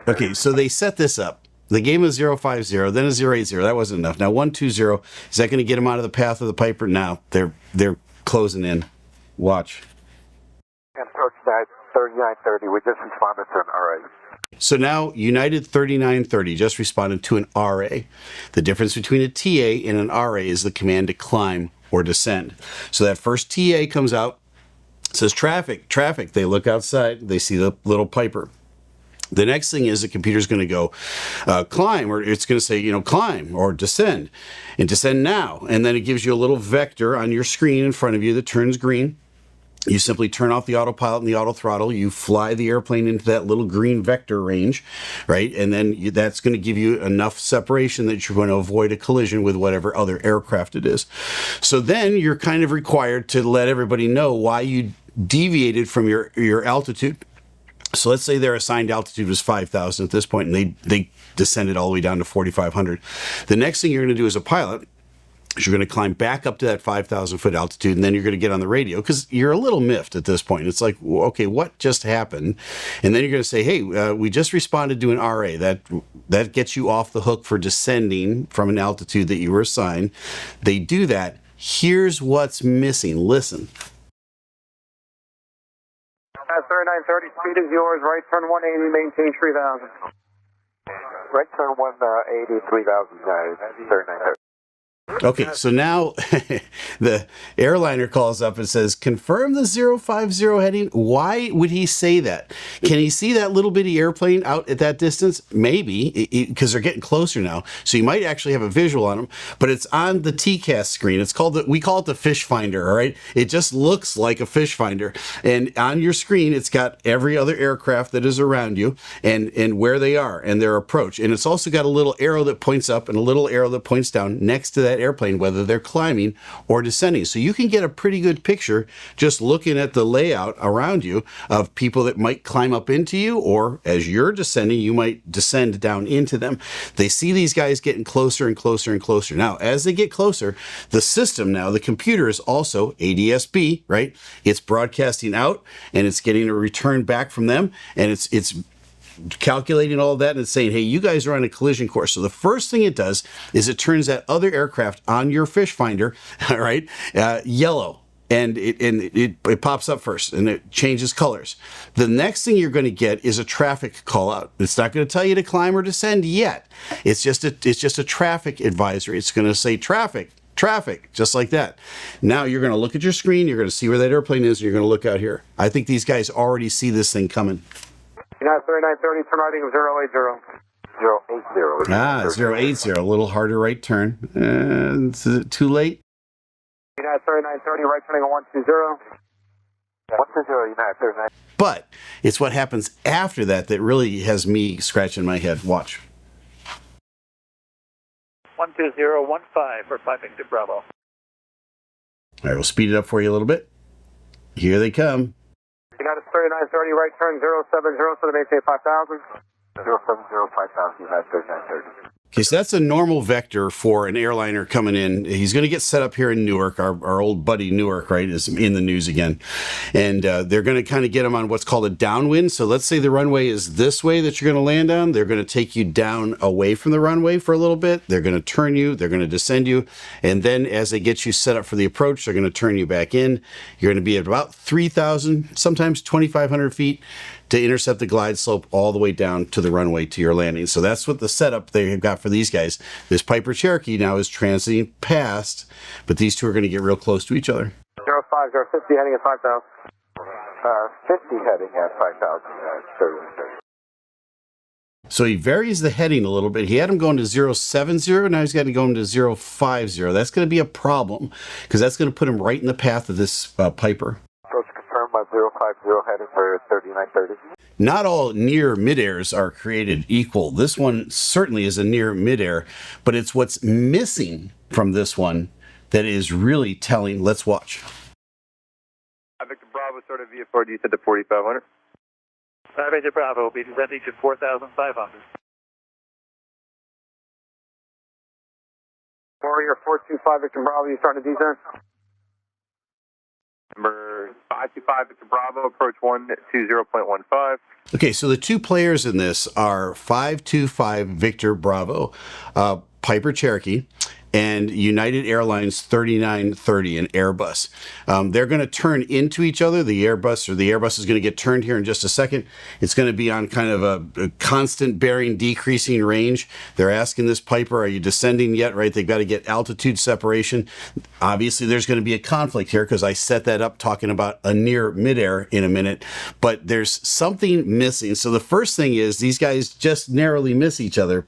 Okay, so they set this up. They gave him a 050, then a 080. That wasn't enough. Now 120. Is that going to get him out of the path of the Piper? Now they're closing in. Watch. Approach 3930. We just responded to an RA. So now United 3930 just responded to an RA. The difference between a TA and an RA is the command to climb or descend. So that first TA comes out, says traffic, traffic. They look outside, they see the little Piper. The next thing is the computer's going to go climb, or it's going to say, climb or descend, and descend now. And then it gives you a little vector on your screen in front of you that turns green. You simply turn off the autopilot and the auto throttle. You fly the airplane into that little green vector range, right? And then that's going to give you enough separation that you're going to avoid a collision with whatever other aircraft it is. So then you're kind of required to let everybody know why you deviated from your altitude. So let's say their assigned altitude was 5,000 at this point, and they descended all the way down to 4,500. The next thing you're going to do as a pilot is you're going to climb back up to that 5,000 foot altitude, and then you're going to get on the radio because you're a little miffed at this point. It's like, okay, what just happened? And then you're going to say, hey, we just responded to an RA. That gets you off the hook for descending from an altitude that you were assigned. They do that. Here's what's missing. Listen. 3930, speed is yours. Right turn 180, maintain 3000. Right turn 180, 3000, 3930. Okay, so now the airliner calls up and says, confirm the 050 heading. Why would he say that? Can he see that little bitty airplane out at that distance? Maybe, because they're getting closer now. So you might actually have a visual on them, but it's on the TCAS screen. We call it the fish finder, all right? It just looks like a fish finder. And on your screen, it's got every other aircraft that is around you and where they are and their approach. And it's also got a little arrow that points up and a little arrow that points down next to that airplane, whether they're climbing or descending. So you can get a pretty good picture just looking at the layout around you of people that might climb up into you, or as you're descending, you might descend down into them. They see these guys getting closer and closer and closer. Now, as they get closer, the system now, the computer is also ADS-B, right? It's broadcasting out and it's getting a return back from them, and it's calculating all of that and it's saying, hey, you guys are on a collision course. So the first thing it does is it turns that other aircraft on your fish finder, all right, yellow. And it pops up first and it changes colors. The next thing you're going to get is a traffic call out. It's not going to tell you to climb or descend yet. It's just a traffic advisory. It's going to say traffic, just like that. Now you're going to look at your screen. You're going to see where that airplane is. And you're going to look out here. I think these guys already see this thing coming. United 3930, turn right of 080. 080. 080, a little harder right turn. Is it too late? United 3930, right turning on 120. 120, United 39. But it's what happens after that that really has me scratching my head. Watch. 12015 for piping to Bravo. All right, we'll speed it up for you a little bit. Here they come. United 3930, right turn 070, so to maintain 5000. 070, 5000, United 3930. Okay, so that's a normal vector for an airliner coming in. He's going to get set up here in Newark. Our old buddy Newark, right, is in the news again. And they're going to kind of get him on what's called a downwind. So let's say the runway is this way that you're going to land on. They're going to take you down away from the runway for a little bit. They're going to turn you. They're going to descend you. And then as they get you set up for the approach, they're going to turn you back in. You're going to be at about 3,000, sometimes 2,500 feet to intercept the glide slope all the way down to the runway to your landing. So that's what the setup they've got for these guys. This Piper Cherokee now is transiting past, but these two are going to get real close to each other. 050, heading at 5,000. 50 heading at 5,000. So he varies the heading a little bit. He had him going to 070, now he's got to go into 050. That's going to be a problem because that's going to put him right in the path of this Piper. Approach confirmed by 050, heading for 3930. Not all near midairs are created equal. This one certainly is a near midair, but it's what's missing from this one that is really telling. Let's watch. Victor Bravo, sort of VF4, you said to 4,500? Victor Bravo will be descending to 4,500. Warrior 425, Victor Bravo, you starting to descend? Number 525 Victor Bravo, approach 120.15. Okay, so the two players in this are 525 Victor Bravo, Piper Cherokee, and United Airlines 3930, an Airbus. They're going to turn into each other. The Airbus is going to get turned here in just a second. It's going to be on kind of a constant bearing decreasing range. They're asking this Piper, are you descending yet? Right? They've got to get altitude separation. Obviously, there's going to be a conflict here because I set that up talking about a near midair in a minute, but there's something missing. So the first thing is these guys just narrowly miss each other.